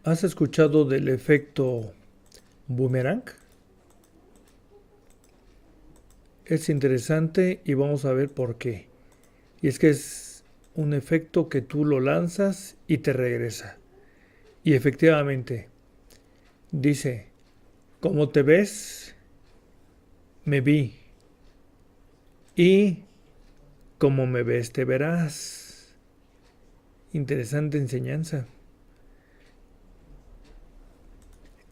¿Has escuchado del efecto boomerang? Es interesante y vamos a ver por qué. Y es que es un efecto que tú lo lanzas y te regresa. Y efectivamente, dice, como te ves, me vi. Y como me ves, te verás. Interesante enseñanza.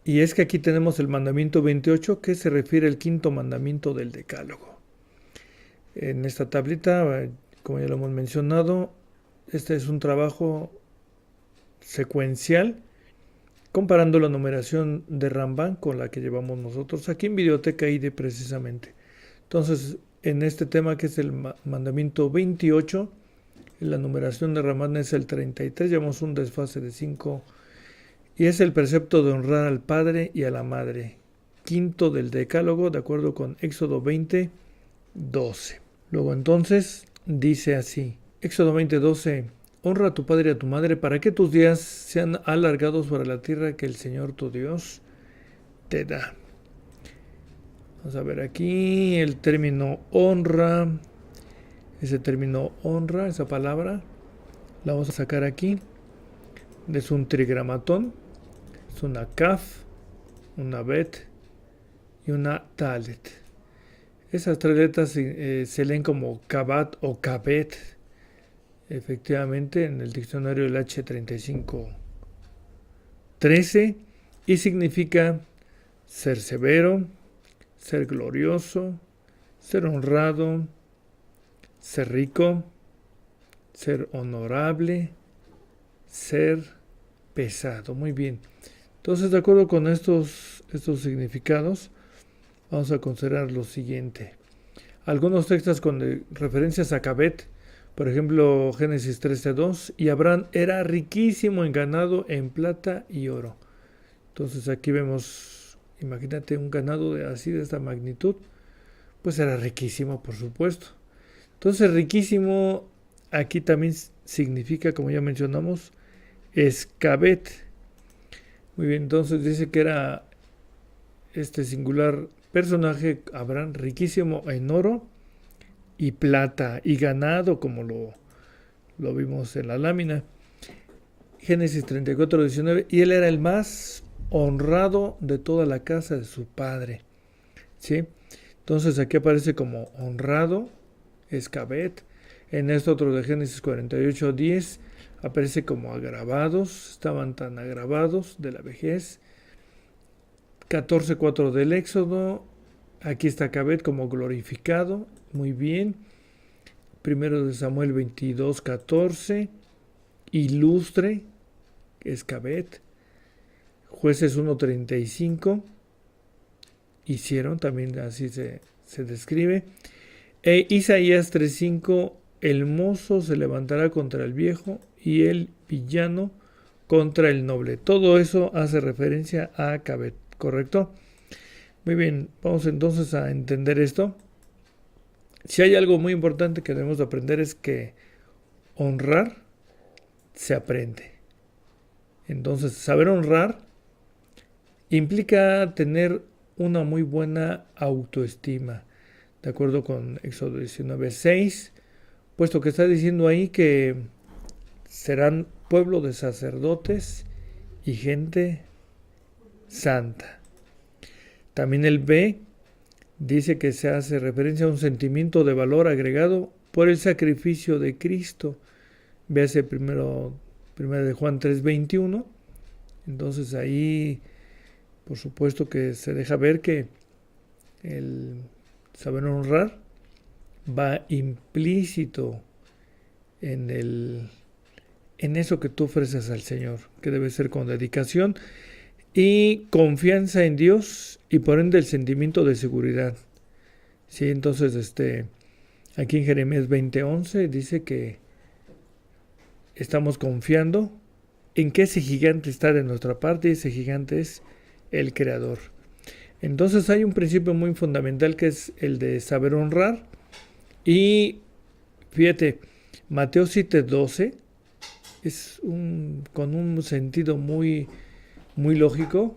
Y es que aquí tenemos el mandamiento 28 que se refiere al quinto mandamiento del decálogo. En esta tablita, como ya lo hemos mencionado, este es un trabajo secuencial comparando la numeración de Ramban con la que llevamos nosotros aquí en Videoteca IDE precisamente. Entonces, en este tema que es el mandamiento 28, la numeración de Ramban es el 33, llevamos un desfase de 5 y es el precepto de honrar al padre y a la madre, quinto del decálogo, de acuerdo con Éxodo 20, 12. Luego entonces dice así, Éxodo 20, 12, honra a tu padre y a tu madre para que tus días sean alargados sobre la tierra que el Señor tu Dios te da. Vamos a ver aquí el término honra. Ese término honra, esa palabra, la vamos a sacar aquí. Es un trigramatón. Es una kaf, una bet y una talet. Esas tres letras se leen como kabat o kabet. Efectivamente, en el diccionario del H3513 y significa ser severo, ser glorioso, ser honrado, ser rico, ser honorable, ser pesado. Muy bien. Entonces, de acuerdo con estos significados, vamos a considerar lo siguiente. Algunos textos con referencias a Cabet, por ejemplo, Génesis 13:2, y Abraham era riquísimo en ganado, en plata y oro. Entonces aquí vemos, imagínate un ganado así de esta magnitud, pues era riquísimo, por supuesto. Entonces riquísimo aquí también significa, como ya mencionamos, escabet. Muy bien, entonces dice que era este singular personaje, Abraham, riquísimo en oro y plata y ganado, como lo vimos en la lámina. Génesis 34:19, y él era el más honrado de toda la casa de su padre. ¿Sí? Entonces aquí aparece como honrado, escabet. En este otro de Génesis 48:10 aparece como agravados, estaban tan agravados de la vejez. 14:4 del Éxodo, aquí está Cabet como glorificado, muy bien. Primero de Samuel 22:14, ilustre, es Cabet. Jueces 1:35, hicieron, también así se describe. E Isaías 3:5, el mozo se levantará contra el viejo y el villano contra el noble. Todo eso hace referencia a Cabet, ¿correcto? Muy bien, vamos entonces a entender esto. Si hay algo muy importante que debemos de aprender es que honrar se aprende. Entonces, saber honrar implica tener una muy buena autoestima, de acuerdo con Éxodo 19:6, puesto que está diciendo ahí que serán pueblo de sacerdotes y gente santa. También el B dice que se hace referencia a un sentimiento de valor agregado por el sacrificio de Cristo. Véase primero de Juan 3:21. Entonces ahí, por supuesto que se deja ver que el saber honrar va implícito en eso que tú ofreces al Señor, que debe ser con dedicación y confianza en Dios y por ende el sentimiento de seguridad. Sí, entonces aquí en Jeremías 20:11 dice que estamos confiando en que ese gigante está de nuestra parte y ese gigante es el Creador. Entonces hay un principio muy fundamental que es el de saber honrar y fíjate, Mateo 7:12 es con un sentido muy muy lógico.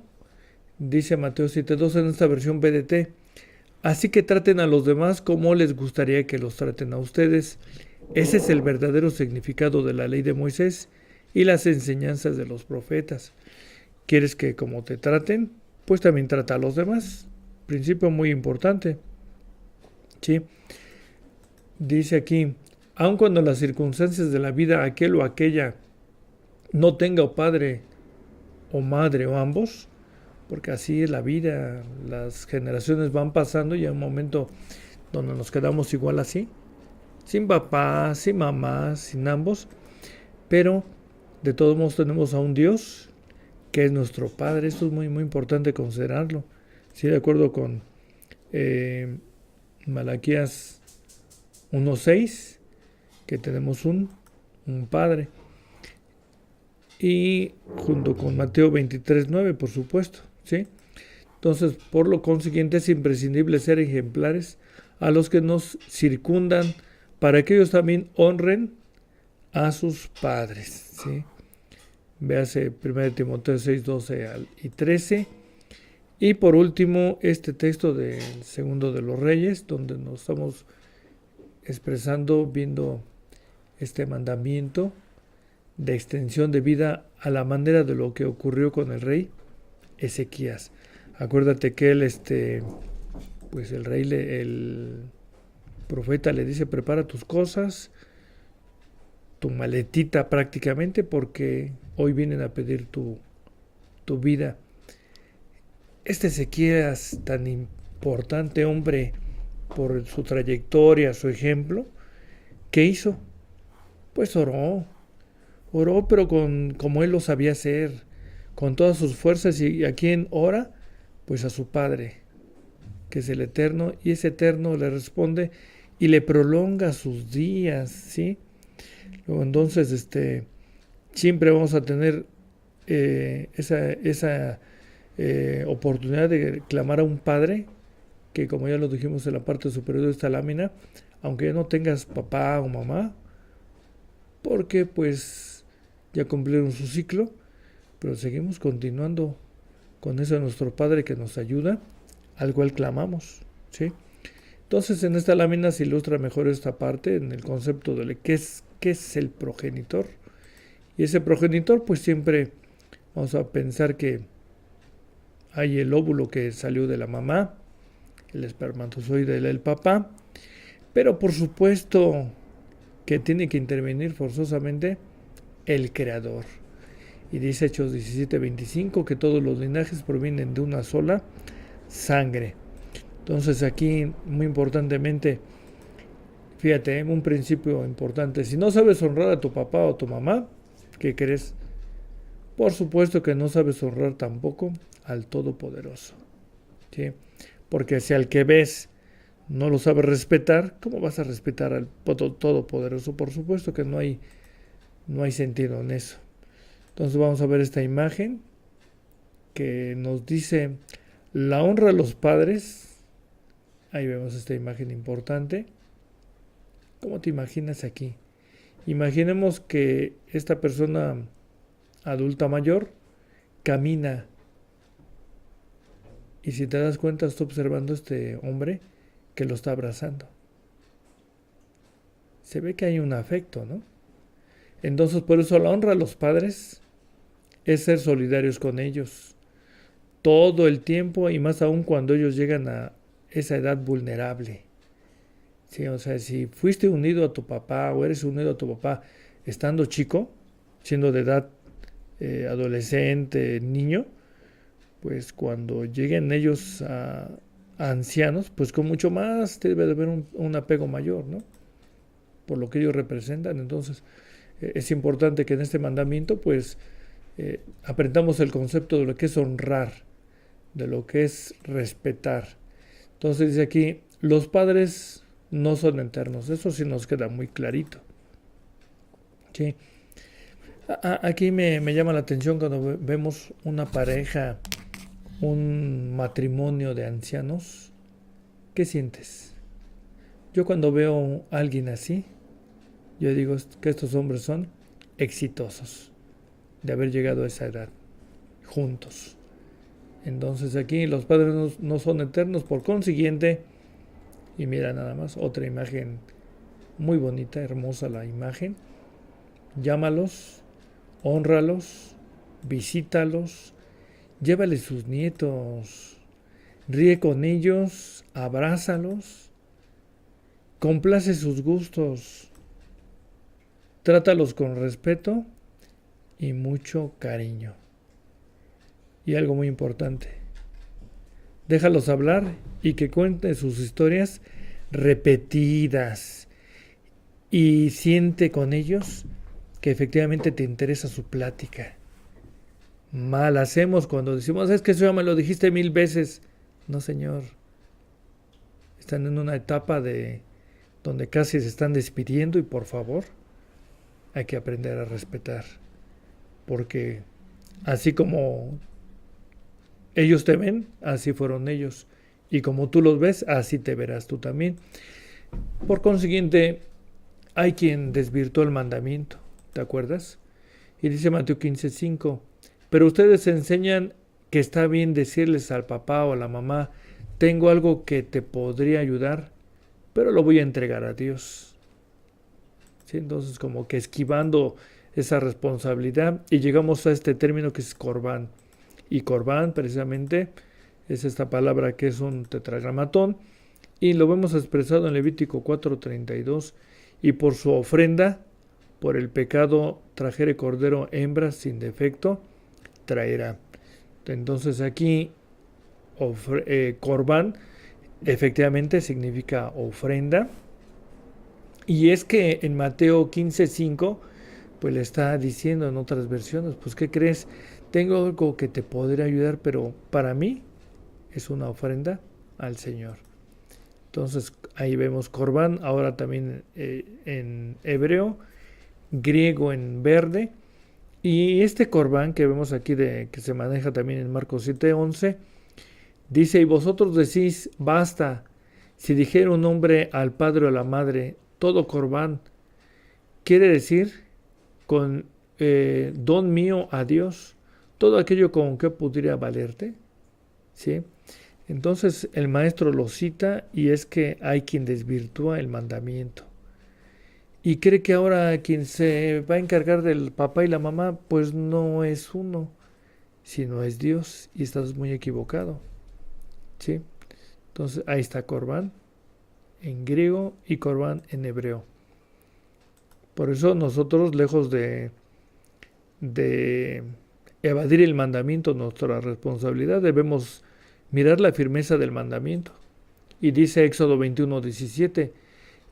Dice Mateo 7:12 en esta versión BDT. Así que traten a los demás como les gustaría que los traten a ustedes. Ese es el verdadero significado de la ley de Moisés y las enseñanzas de los profetas. ¿Quieres que como te traten? Pues también trata a los demás. Principio muy importante. ¿Sí? Dice aquí, aun cuando las circunstancias de la vida aquel o aquella no tenga padre o madre o ambos, porque así es la vida, las generaciones van pasando y hay un momento donde nos quedamos igual así, sin papá, sin mamá, sin ambos, pero de todos modos tenemos a un Dios que es nuestro Padre. Esto es muy, muy importante considerarlo. Sí, de acuerdo con Malaquías 1:6, que tenemos un Padre. Y junto con Mateo 23:9, por supuesto, ¿sí? Entonces, por lo consiguiente, es imprescindible ser ejemplares a los que nos circundan para que ellos también honren a sus padres, ¿sí? Véase 1 Timoteo 6:12 y 13. Y por último, este texto del Segundo de los Reyes, donde nos estamos expresando, viendo este mandamiento de extensión de vida a la manera de lo que ocurrió con el rey Ezequías. Acuérdate que él, pues el rey, el profeta le dice, prepara tus cosas, tu maletita prácticamente, porque hoy vienen a pedir tu vida. Este Ezequías, tan importante hombre por su trayectoria, su ejemplo, ¿qué hizo? Pues oró, pero como él lo sabía hacer, con todas sus fuerzas. ¿Y a quién ora? Pues a su Padre, que es el Eterno, y ese Eterno le responde y le prolonga sus días, ¿sí? Luego, entonces, siempre vamos a tener esa oportunidad de clamar a un Padre, que como ya lo dijimos en la parte superior de esta lámina, aunque ya no tengas papá o mamá, porque pues ya cumplieron su ciclo, pero seguimos continuando con eso de nuestro Padre que nos ayuda, al cual clamamos, ¿sí? Entonces en esta lámina se ilustra mejor esta parte en el concepto de qué es el progenitor. Y ese progenitor, pues siempre vamos a pensar que hay el óvulo que salió de la mamá, el espermatozoide del papá, pero por supuesto que tiene que intervenir forzosamente el Creador. Y dice Hechos 17:25 que todos los linajes provienen de una sola sangre. Entonces aquí, muy importantemente, fíjate, un principio importante: si no sabes honrar a tu papá o tu mamá, ¿qué crees? Por supuesto que no sabes honrar tampoco al Todopoderoso, ¿sí? Porque si al que ves no lo sabes respetar, ¿cómo vas a respetar al Todopoderoso? Por supuesto que no hay sentido en eso. Entonces vamos a ver esta imagen que nos dice la honra a los padres. Ahí vemos esta imagen importante. ¿Cómo te imaginas aquí? Imaginemos que esta persona adulta mayor camina, y si te das cuenta está observando a este hombre que lo está abrazando. Se ve que hay un afecto, ¿no? Entonces por eso la honra a los padres es ser solidarios con ellos todo el tiempo, y más aún cuando ellos llegan a esa edad vulnerable. Sí, o sea, si fuiste unido a tu papá o eres unido a tu papá estando chico, siendo de edad adolescente, niño, pues cuando lleguen ellos a ancianos, pues con mucho más debe de haber un apego mayor, ¿no? Por lo que ellos representan. Entonces es importante que en este mandamiento pues aprendamos el concepto de lo que es honrar, de lo que es respetar. Entonces dice aquí, los padres no son eternos. Eso sí nos queda muy clarito, ¿sí? Aquí me llama la atención cuando vemos una pareja, un matrimonio de ancianos. ¿Qué sientes? Yo cuando veo a alguien así, yo digo que estos hombres son exitosos de haber llegado a esa edad. juntos. Entonces aquí los padres no son eternos, por consiguiente, y mira nada más, otra imagen muy bonita, hermosa la imagen. Llámalos, hónralos, visítalos, llévales sus nietos, ríe con ellos, abrázalos, complace sus gustos, trátalos con respeto y mucho cariño. Y algo muy importante, déjalos hablar y que cuenten sus historias repetidas y siente con ellos que efectivamente te interesa su plática. Mal hacemos cuando decimos, es que eso ya me lo dijiste 1000 veces. No, señor. Están en una etapa de donde casi se están despidiendo y por favor, hay que aprender a respetar. Porque así como ellos te ven, así fueron ellos. Y como tú los ves, así te verás tú también. Por consiguiente, hay quien desvirtuó el mandamiento. ¿Te acuerdas? Y dice Mateo 15:5, pero ustedes enseñan que está bien decirles al papá o a la mamá, tengo algo que te podría ayudar, pero lo voy a entregar a Dios. ¿Sí? Entonces como que esquivando esa responsabilidad y llegamos a este término que es corbán. Y corbán precisamente es esta palabra que es un tetragramatón y lo vemos expresado en Levítico 4:32, y por su ofrenda, por el pecado trajere cordero hembra sin defecto, traerá. Entonces aquí corbán efectivamente significa ofrenda, y es que en Mateo 15:5 pues le está diciendo en otras versiones, pues ¿qué crees? Tengo algo que te podría ayudar, pero para mí es una ofrenda al Señor. Entonces ahí vemos corbán, ahora también en hebreo, griego en verde, y este corbán que vemos aquí que se maneja también en Marcos 7:11, dice, y vosotros decís, basta, si dijera un hombre al padre o a la madre, todo corbán, quiere decir, con don mío a Dios, todo aquello con que pudiera valerte, ¿sí? Entonces el maestro lo cita y es que hay quien desvirtúa el mandamiento y cree que ahora quien se va a encargar del papá y la mamá pues no es uno, sino es Dios, y estás muy equivocado, ¿sí? Entonces ahí está corbán en griego y corbán en hebreo. Por eso nosotros, lejos de evadir el mandamiento, nuestra responsabilidad, debemos mirar la firmeza del mandamiento. Y dice Éxodo 21:17,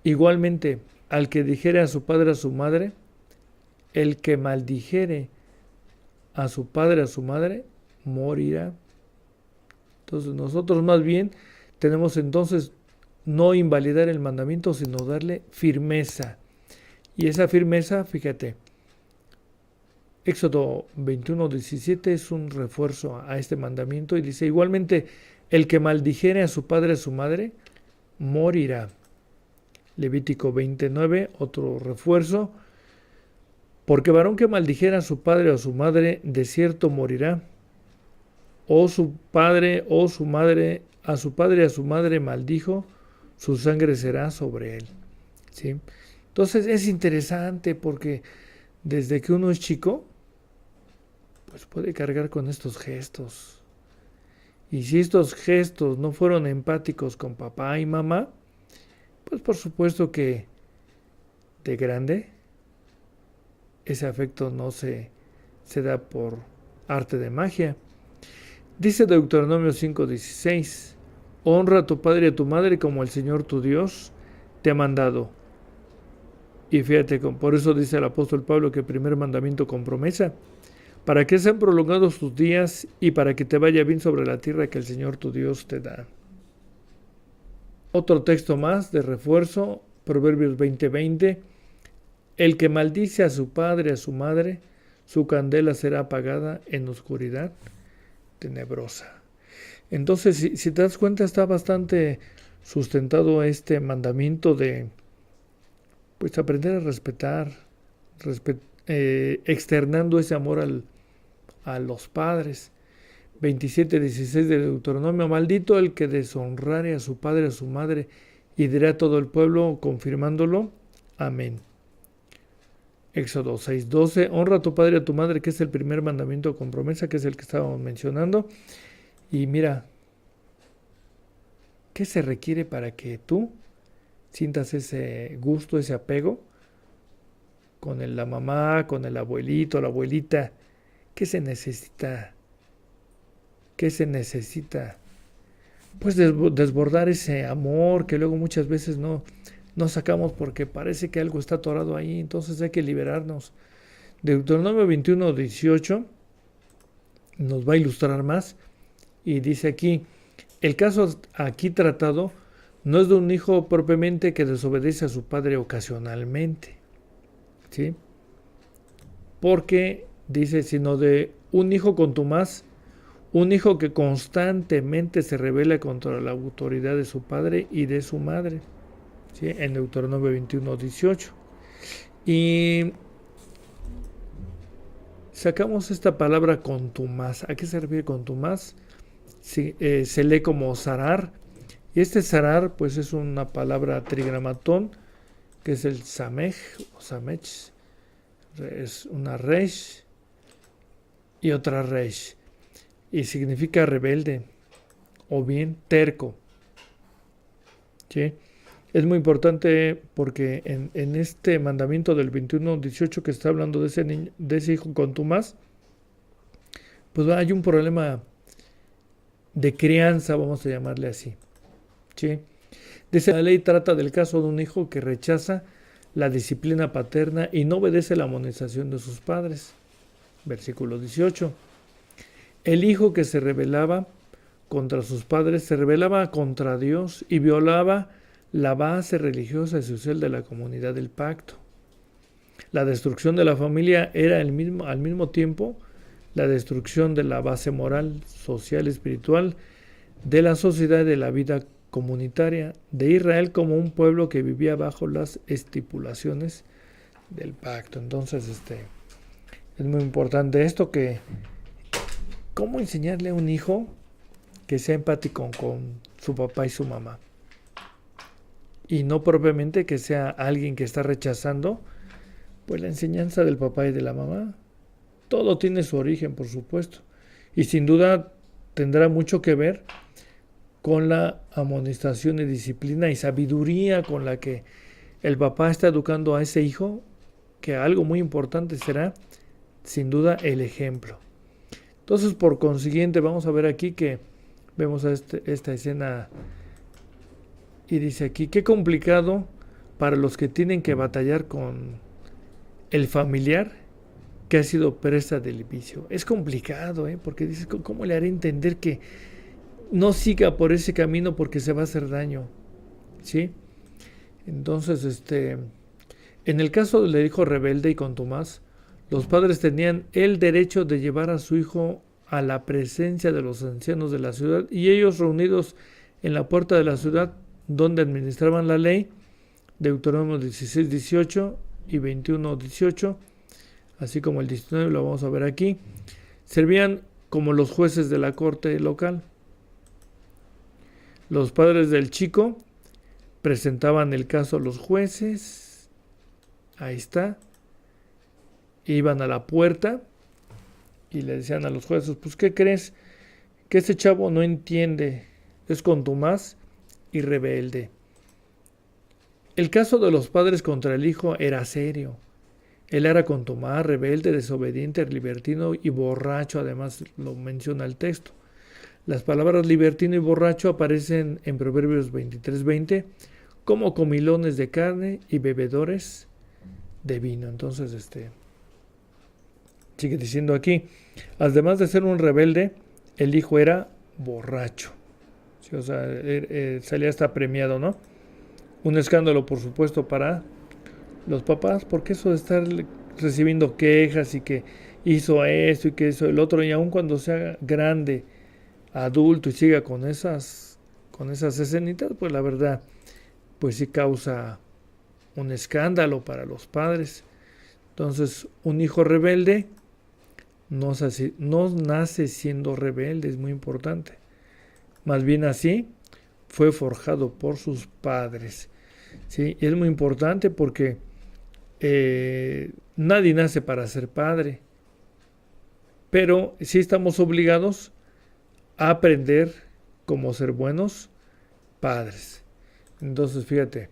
igualmente, al que dijere a su padre o a su madre, el que maldijere a su padre o a su madre, morirá. Entonces nosotros más bien tenemos entonces no invalidar el mandamiento, sino darle firmeza. Y esa firmeza, fíjate, Éxodo 21:17 es un refuerzo a este mandamiento y dice, igualmente, el que maldijere a su padre o a su madre, morirá. Levítico 20:9, otro refuerzo, porque varón que maldijera a su padre o a su madre, de cierto morirá. O su padre o su madre, a su padre y a su madre maldijo, su sangre será sobre él. ¿Sí? Entonces es interesante porque desde que uno es chico, pues puede cargar con estos gestos. Y si estos gestos no fueron empáticos con papá y mamá, pues por supuesto que de grande ese afecto no se da por arte de magia. Dice Deuteronomio 5:16, honra a tu padre y a tu madre como el Señor tu Dios te ha mandado. Y fíjate, por eso dice el apóstol Pablo que el primer mandamiento con promesa, para que sean prolongados tus días y para que te vaya bien sobre la tierra que el Señor tu Dios te da. Otro texto más de refuerzo, Proverbios 20:20, el que maldice a su padre, a su madre, su candela será apagada en oscuridad tenebrosa. Entonces, si te das cuenta, está bastante sustentado este mandamiento de pues aprender a respetar, externando ese amor a los padres. 27:16 de Deuteronomio, maldito el que deshonrare a su padre, a su madre, y dirá a todo el pueblo confirmándolo, amén. Éxodo 6:12, honra a tu padre y a tu madre, que es el primer mandamiento con promesa, que es el que estábamos mencionando. Y mira, ¿qué se requiere para que tú sientas ese gusto, ese apego con la mamá, con el abuelito, la abuelita? ¿Qué se necesita? ¿Qué se necesita? Pues desbordar ese amor que luego muchas veces no sacamos porque parece que algo está atorado ahí, entonces hay que liberarnos. Deuteronomio 21:18 nos va a ilustrar más y dice aquí, el caso aquí tratado no es de un hijo propiamente que desobedece a su padre ocasionalmente, ¿sí? Porque dice, sino de un hijo contumaz, un hijo que constantemente se rebela contra la autoridad de su padre y de su madre, ¿sí? En Deuteronomio 21:18. Y sacamos esta palabra contumaz. ¿A qué se refiere contumaz? Sí, se lee como zarar. Y este zarar, pues es una palabra trigramatón, que es el samej o samech. Es una resh y otra resh. Y significa rebelde o bien terco, ¿sí? Es muy importante porque en este mandamiento del 21:18 que está hablando de ese hijo contumaz, pues hay un problema de crianza, vamos a llamarle así, ¿sí? Dice, la ley trata del caso de un hijo que rechaza la disciplina paterna y no obedece la amonestación de sus padres. Versículo 18. El hijo que se rebelaba contra sus padres se rebelaba contra Dios y violaba la base religiosa y social de la comunidad del pacto. La destrucción de la familia era al mismo tiempo la destrucción de la base moral, social y espiritual de la sociedad y de la vida comunitaria de Israel como un pueblo que vivía bajo las estipulaciones del pacto. Entonces, es muy importante esto, que cómo enseñarle a un hijo que sea empático con su papá y su mamá. Y no propiamente que sea alguien que está rechazando pues la enseñanza del papá y de la mamá. Todo tiene su origen, por supuesto. Y sin duda tendrá mucho que ver con la amonestación y disciplina y sabiduría con la que el papá está educando a ese hijo, que algo muy importante será, sin duda, el ejemplo. Entonces, por consiguiente, vamos a ver aquí que vemos a esta escena y dice aquí, qué complicado para los que tienen que batallar con el familiar que ha sido presa del vicio. Es complicado, porque dices, ¿cómo le haré entender que no siga por ese camino porque se va a hacer daño? ¿Sí? Entonces, en el caso del hijo rebelde y contumaz, los padres tenían el derecho de llevar a su hijo a la presencia de los ancianos de la ciudad y ellos reunidos en la puerta de la ciudad donde administraban la ley, Deuteronomio 16:18 y 21:18, así como el 19 lo vamos a ver aquí, servían como los jueces de la corte local. Los padres del chico presentaban el caso a los jueces, ahí está, iban a la puerta y le decían a los jueces, pues ¿qué crees? Que ese chavo no entiende, es contumaz y rebelde. El caso de los padres contra el hijo era serio. Él era contumaz, rebelde, desobediente, libertino y borracho, además lo menciona el texto. Las palabras libertino y borracho aparecen en Proverbios 23:20 como comilones de carne y bebedores de vino. Entonces, sigue diciendo aquí, además de ser un rebelde, el hijo era borracho. Sí, o sea, salía hasta premiado, ¿no? Un escándalo, por supuesto, para los papás, porque eso de estar recibiendo quejas y que hizo esto y que hizo el otro, y aun cuando sea grande, adulto y siga con esas escenitas, pues la verdad, pues sí causa un escándalo para los padres. Entonces, un hijo rebelde no nace siendo rebelde, es muy importante. Más bien así fue forjado por sus padres. ¿Sí? Y es muy importante porque nadie nace para ser padre, pero sí estamos obligados a aprender cómo ser buenos padres. Entonces, fíjate,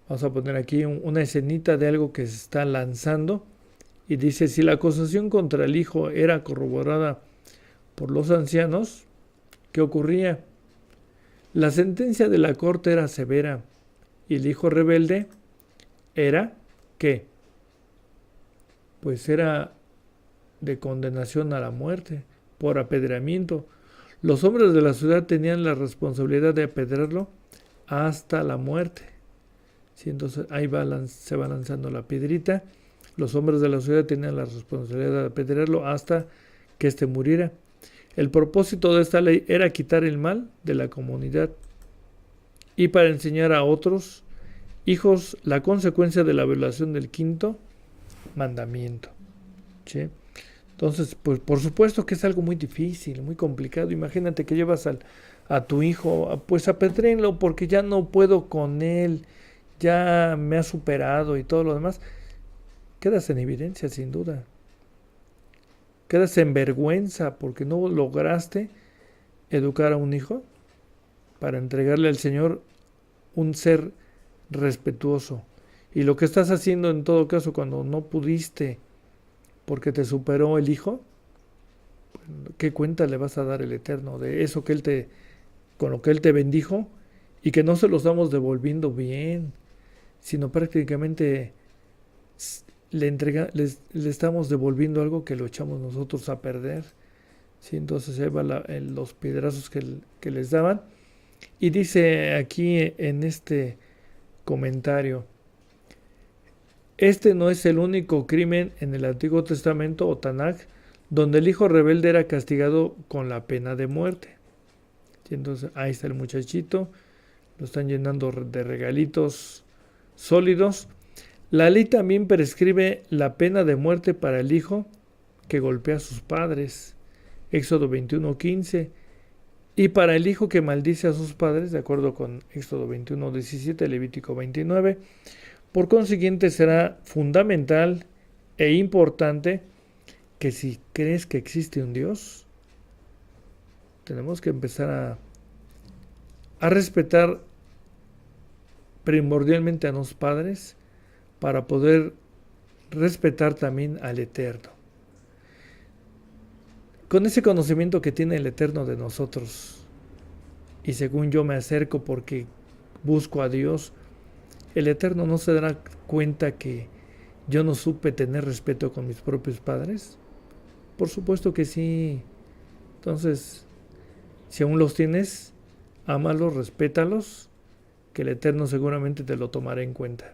vamos a poner aquí una escenita de algo que se está lanzando y dice, si la acusación contra el hijo era corroborada por los ancianos, ¿qué ocurría? La sentencia de la corte era severa y el hijo rebelde era, ¿qué? Pues era de condenación a la muerte por apedreamiento. Los hombres de la ciudad tenían la responsabilidad de apedrearlo hasta la muerte. ¿Sí? Entonces ahí se va lanzando la piedrita. Los hombres de la ciudad tenían la responsabilidad de apedrearlo hasta que éste muriera. El propósito de esta ley era quitar el mal de la comunidad y para enseñar a otros hijos la consecuencia de la violación del quinto mandamiento. ¿Sí? Entonces, pues por supuesto que es algo muy difícil, muy complicado. Imagínate que llevas a tu hijo, pues apedréenlo porque ya no puedo con él, ya me ha superado y todo lo demás. Quedas en evidencia, sin duda. Quedas en vergüenza porque no lograste educar a un hijo para entregarle al Señor un ser respetuoso. Y lo que estás haciendo en todo caso cuando no pudiste porque te superó el hijo, ¿qué cuenta le vas a dar el Eterno de eso que con lo que Él te bendijo y que no se lo estamos devolviendo bien, sino prácticamente le estamos devolviendo algo que lo echamos nosotros a perder? ¿Sí? Entonces ahí va los piedrazos que les daban. Y dice aquí en este comentario, este no es el único crimen en el Antiguo Testamento o Tanaj donde el hijo rebelde era castigado con la pena de muerte. Y entonces ahí está el muchachito, lo están llenando de regalitos sólidos. La ley también prescribe la pena de muerte para el hijo que golpea a sus padres, Éxodo 21:15, y para el hijo que maldice a sus padres, de acuerdo con Éxodo 21:17, Levítico 29. Por consiguiente, será fundamental e importante que si crees que existe un Dios, tenemos que empezar a respetar primordialmente a los padres para poder respetar también al Eterno. Con ese conocimiento que tiene el Eterno de nosotros, y según yo me acerco porque busco a Dios, el Eterno no se dará cuenta que yo no supe tener respeto con mis propios padres. Por supuesto que sí. Entonces, si aún los tienes, ámalos, respétalos, que el Eterno seguramente te lo tomará en cuenta.